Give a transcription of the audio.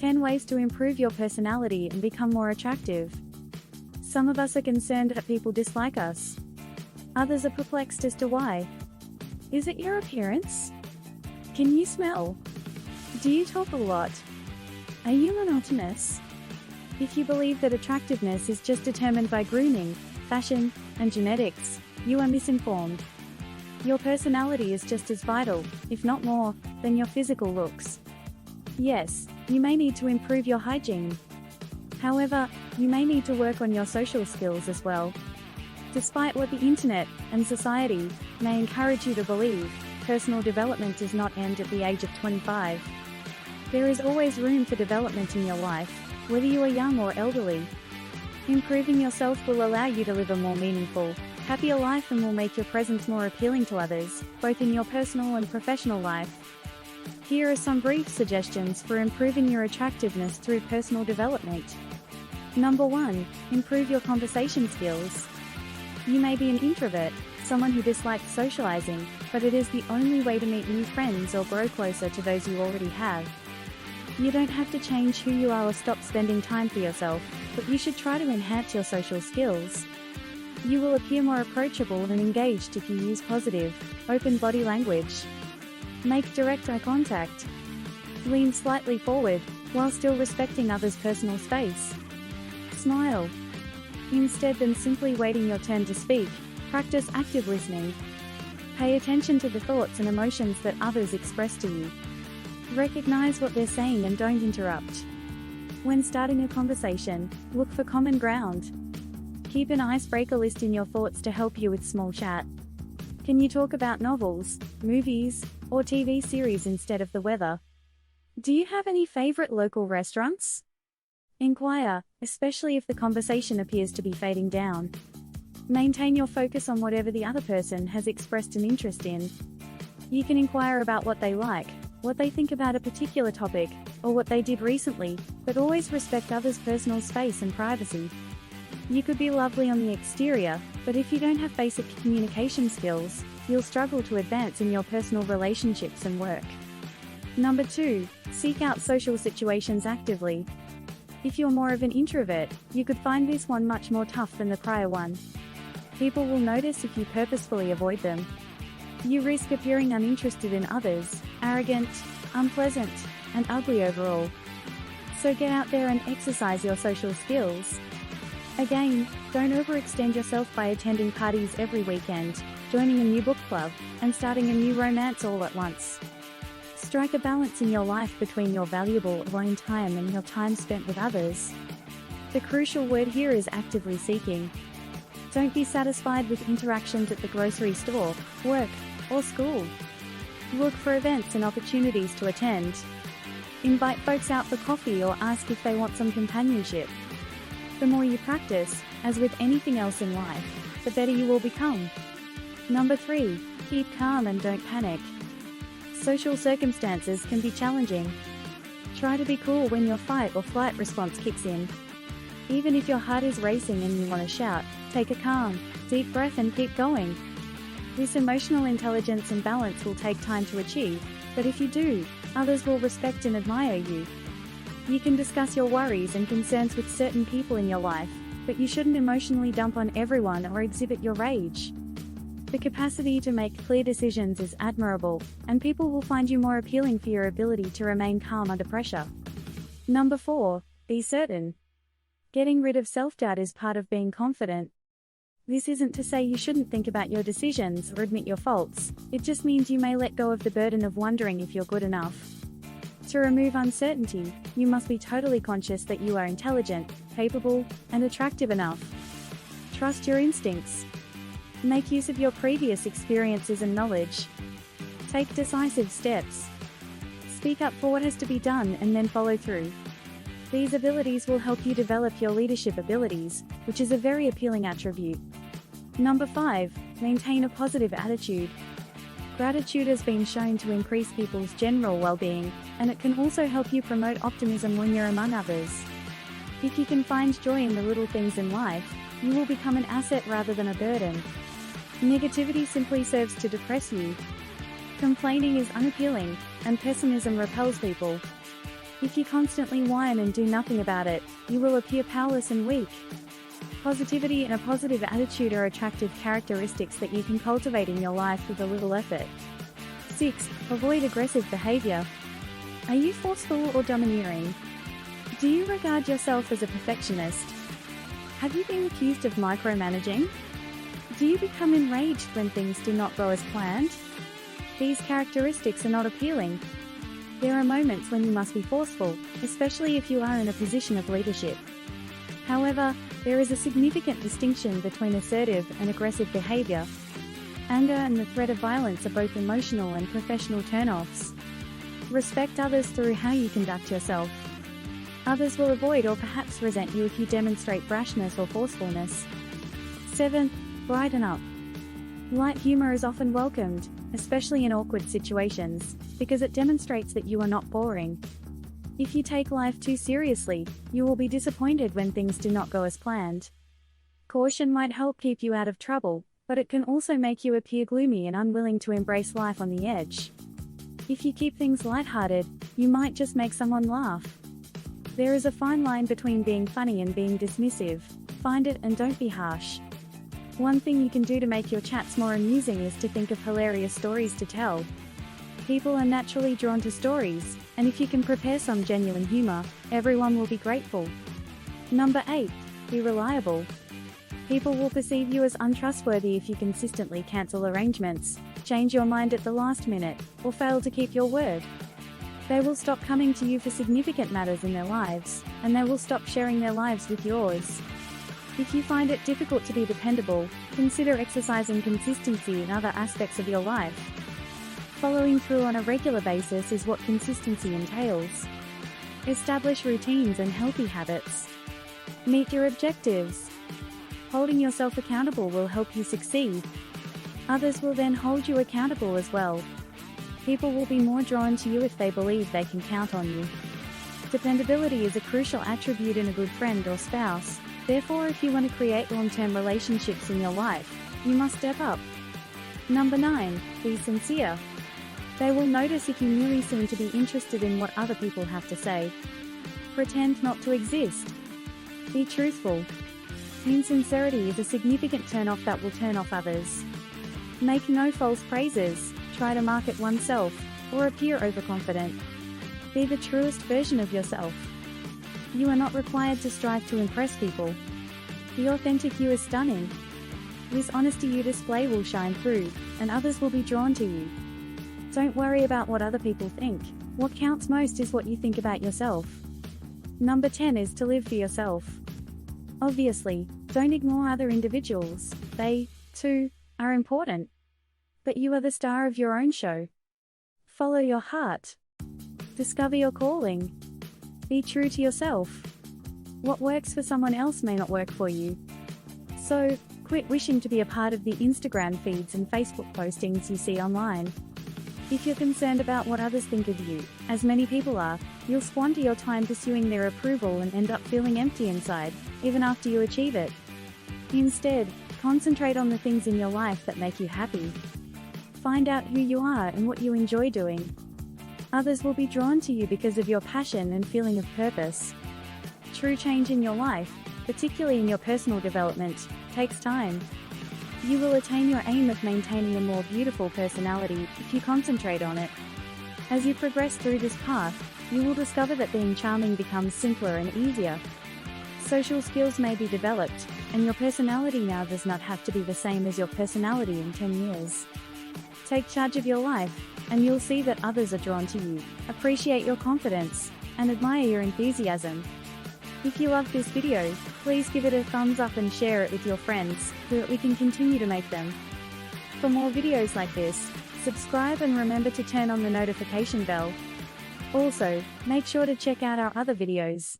10 ways to improve your personality and become more attractive. Some of us are concerned that people dislike us. Others are perplexed as to why. Is it your appearance? Can you smell? Do you talk a lot? Are you monotonous? If you believe that attractiveness is just determined by grooming, fashion, and genetics, you are misinformed. Your personality is just as vital, if not more, than your physical looks. Yes, you may need to improve your hygiene. However, you may need to work on your social skills as well. Despite what the internet and society may encourage you to believe, personal development does not end at the age of 25. There is always room for development in your life, whether you are young or elderly. Improving yourself will allow you to live a more meaningful, happier life and will make your presence more appealing to others, both in your personal and professional life. Here are some brief suggestions for improving your attractiveness through personal development. Number 1. Improve your conversation skills. You may be an introvert, someone who dislikes socializing, but it is the only way to meet new friends or grow closer to those you already have. You don't have to change who you are or stop spending time for yourself, but you should try to enhance your social skills. You will appear more approachable and engaged if you use positive, open body language. Make direct eye contact. Lean slightly forward, while still respecting others' personal space. Smile. Instead than simply waiting your turn to speak, practice active listening. Pay attention to the thoughts and emotions that others express to you. Recognize what they're saying and don't interrupt. When starting a conversation, look for common ground. Keep an icebreaker list in your thoughts to help you with small chat. Can you talk about novels, movies, or TV series instead of the weather? Do you have any favorite local restaurants? Inquire, especially if the conversation appears to be fading down. Maintain your focus on whatever the other person has expressed an interest in. You can inquire about what they like, what they think about a particular topic, or what they did recently, but always respect others' personal space and privacy. You could be lovely on the exterior, but if you don't have basic communication skills, you'll struggle to advance in your personal relationships and work. Number 2. Seek out social situations actively. If you're more of an introvert, you could find this one much more tough than the prior one. People will notice if you purposefully avoid them. You risk appearing uninterested in others, arrogant, unpleasant, and ugly overall. So get out there and exercise your social skills. Again, don't overextend yourself by attending parties every weekend, joining a new book club, and starting a new romance all at once. Strike a balance in your life between your valuable alone time and your time spent with others. The crucial word here is actively seeking. Don't be satisfied with interactions at the grocery store, work, or school. Look for events and opportunities to attend. Invite folks out for coffee or ask if they want some companionship. The more you practice, as with anything else in life, the better you will become. Number 3. Keep calm and don't panic. Social circumstances can be challenging. Try to be cool when your fight or flight response kicks in. Even if your heart is racing and you want to shout, take a calm, deep breath and keep going. This emotional intelligence and balance will take time to achieve, but if you do, others will respect and admire you. You can discuss your worries and concerns with certain people in your life, but you shouldn't emotionally dump on everyone or exhibit your rage. The capacity to make clear decisions is admirable, and people will find you more appealing for your ability to remain calm under pressure. Number 4. Be certain. Getting rid of self-doubt is part of being confident. This isn't to say you shouldn't think about your decisions or admit your faults, it just means you may let go of the burden of wondering if you're good enough. To remove uncertainty, you must be totally conscious that you are intelligent, capable, and attractive enough. Trust your instincts. Make use of your previous experiences and knowledge. Take decisive steps. Speak up for what has to be done and then follow through. These abilities will help you develop your leadership abilities, which is a very appealing attribute. Number 5. Maintain a positive attitude. Gratitude has been shown to increase people's general well-being, and it can also help you promote optimism when you're among others. If you can find joy in the little things in life, you will become an asset rather than a burden. Negativity simply serves to depress you. Complaining is unappealing, and pessimism repels people. If you constantly whine and do nothing about it, you will appear powerless and weak. Positivity and a positive attitude are attractive characteristics that you can cultivate in your life with a little effort. 6. Avoid aggressive behavior. Are you forceful or domineering? Do you regard yourself as a perfectionist? Have you been accused of micromanaging? Do you become enraged when things do not go as planned? These characteristics are not appealing. There are moments when you must be forceful, especially if you are in a position of leadership. However, there is a significant distinction between assertive and aggressive behavior. Anger and the threat of violence are both emotional and professional turn-offs. Respect others through how you conduct yourself. Others will avoid or perhaps resent you if you demonstrate brashness or forcefulness. 7. Brighten up. Light humor is often welcomed, especially in awkward situations, because it demonstrates that you are not boring. If you take life too seriously, you will be disappointed when things do not go as planned. Caution might help keep you out of trouble, but it can also make you appear gloomy and unwilling to embrace life on the edge. If you keep things lighthearted, you might just make someone laugh. There is a fine line between being funny and being dismissive. Find it and don't be harsh. One thing you can do to make your chats more amusing is to think of hilarious stories to tell. People are naturally drawn to stories, and if you can prepare some genuine humor, everyone will be grateful. Number 8. Be reliable. People will perceive you as untrustworthy if you consistently cancel arrangements, change your mind at the last minute, or fail to keep your word. They will stop coming to you for significant matters in their lives, and they will stop sharing their lives with yours. If you find it difficult to be dependable, consider exercising consistency in other aspects of your life. Following through on a regular basis is what consistency entails. Establish routines and healthy habits. Meet your objectives. Holding yourself accountable will help you succeed. Others will then hold you accountable as well. People will be more drawn to you if they believe they can count on you. Dependability is a crucial attribute in a good friend or spouse. Therefore, if you want to create long-term relationships in your life, you must step up. Number 9. Be sincere. They will notice if you merely seem to be interested in what other people have to say. Pretend not to exist. Be truthful. Insincerity is a significant turn-off that will turn off others. Make no false praises, try to market oneself, or appear overconfident. Be the truest version of yourself. You are not required to strive to impress people. The authentic you is stunning. This honesty you display will shine through, and others will be drawn to you. Don't worry about what other people think. What counts most is what you think about yourself. Number 10 is to live for yourself. Obviously, don't ignore other individuals. They, too, are important. But you are the star of your own show. Follow your heart. Discover your calling. Be true to yourself. What works for someone else may not work for you. So, quit wishing to be a part of the Instagram feeds and Facebook postings you see online. If you're concerned about what others think of you, as many people are, you'll squander your time pursuing their approval and end up feeling empty inside, even after you achieve it. Instead, concentrate on the things in your life that make you happy. Find out who you are and what you enjoy doing. Others will be drawn to you because of your passion and feeling of purpose. True change in your life, particularly in your personal development, takes time. You will attain your aim of maintaining a more beautiful personality if you concentrate on it. As you progress through this path, you will discover that being charming becomes simpler and easier. Social skills may be developed, and your personality now does not have to be the same as your personality in 10 years. Take charge of your life, and you'll see that others are drawn to you, appreciate your confidence, and admire your enthusiasm. If you loved this video, please give it a thumbs up and share it with your friends, so that we can continue to make them. For more videos like this, subscribe and remember to turn on the notification bell. Also, make sure to check out our other videos.